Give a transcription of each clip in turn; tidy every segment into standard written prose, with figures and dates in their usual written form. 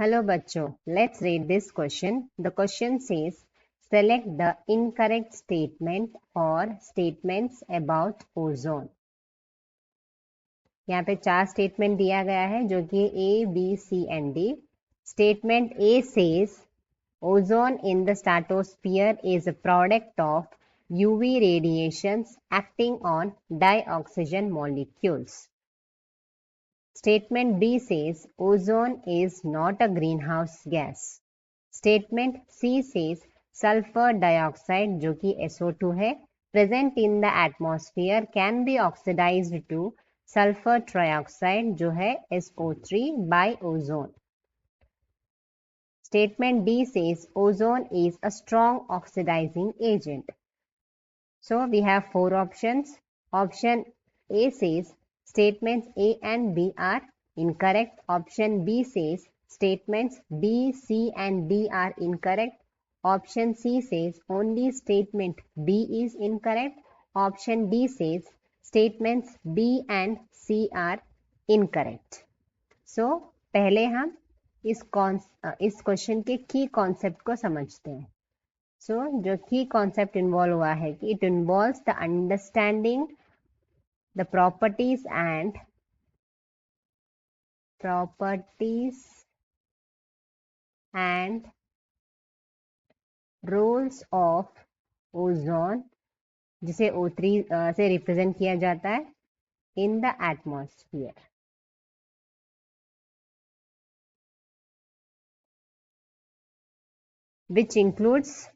Hello बच्चों, let's read this question. The question says, select the incorrect statement or statements about ozone. यहाँ पे 4 statement दिया गया है जो कि A, B, C and D. Statement A says, ozone in the stratosphere is a product of UV radiations acting on dioxygen molecules. Statement B says ozone is not a greenhouse gas. Statement C says sulfur dioxide जो कि SO2 है present in the atmosphere can be oxidized to sulfur trioxide जो है SO3 by ozone. Statement D says ozone is a strong oxidizing agent. So we have 4 options. Option A says statements A and B are incorrect. Option B says statements B, C and D are incorrect. Option C says only statement B is incorrect. Option D says statements B and C are incorrect. So पहले हम इस question के की concept को समझते हैं. So जो की कॉन्सेप्ट इन्वॉल्व हुआ है कि it involves the understanding the properties and roles of ozone जिसे O3 से रिप्रेजेंट किया जाता है in the atmosphere. Which includes,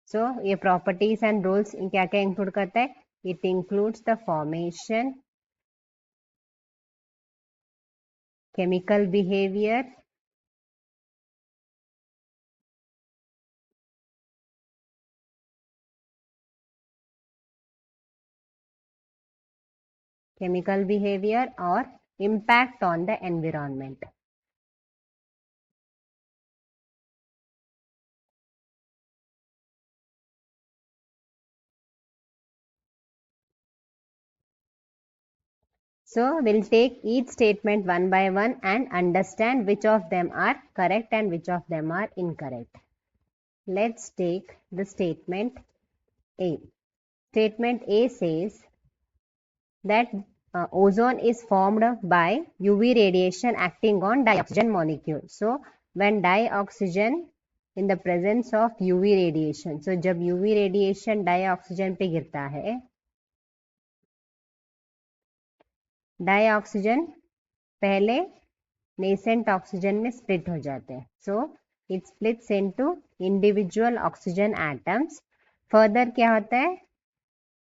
so ये properties and roles क्या क्या include करता है? It includes the formation, chemical behavior, or impact on the environment. So we'll take each statement one by one and understand which of them are correct and which of them are incorrect. Let's take the statement A. Statement A says that ozone is formed by UV radiation acting on dioxygen molecule. So when dioxygen in the presence of UV radiation, so जब UV radiation dioxygen पे गिरता है, dioxygen पहले nascent oxygen में split हो जाते हैं. So it splits into individual oxygen atoms. Further क्या होता है?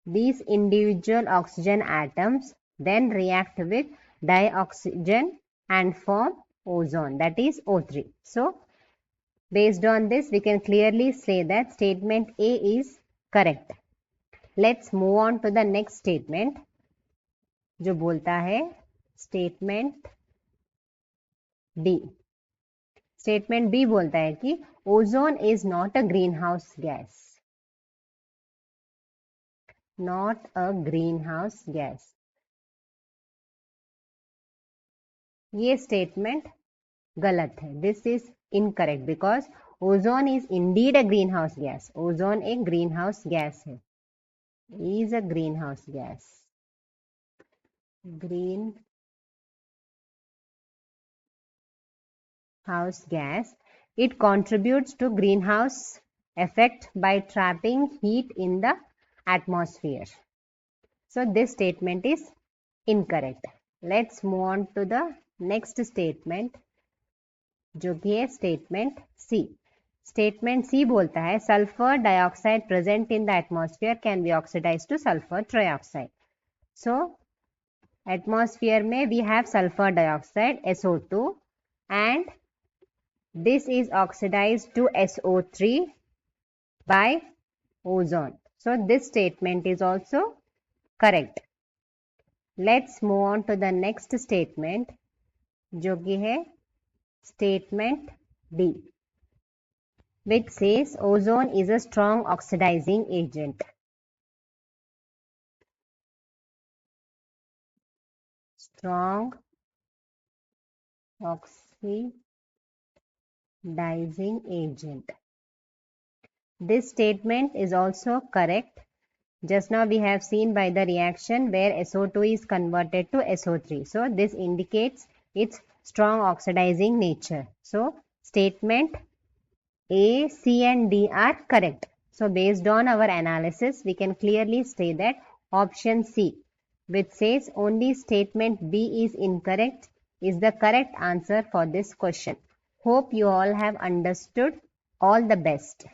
these individual oxygen atoms then react with dioxygen and form ozone, that is O3. So based on this we can clearly say that statement A is correct. Let's move on to the next statement जो बोलता है statement B. Statement B बोलता है कि ozone is not a green house gas. Not a green house gas. ये statement गलत है. This is incorrect because ozone is indeed a green house gas. Ozone एक ग्रीन हाउस गैस है. Is a green house gas. Green house gas. It contributes to greenhouse effect by trapping heat in the atmosphere. So this statement is incorrect. Let's move on to the next statement जो कि है statement C. Statement C बोलता है sulfur dioxide present in the atmosphere can be oxidized to sulfur trioxide. So atmosphere में we have sulfur dioxide SO2 and this is oxidized to SO3 by ozone. So this statement is also correct. Let's move on to the next statement जो कि है statement D, which says ozone is a strong oxidizing agent. Strong oxidizing oxidizing agent. This statement is also correct. Just now we have seen by the reaction where SO2 is converted to SO3. So this indicates its strong oxidizing nature. So statement A, C and D are correct. So based on our analysis, we can clearly say that option C, which says only statement B is incorrect, is the correct answer for this question. Hope you all have understood. All the best.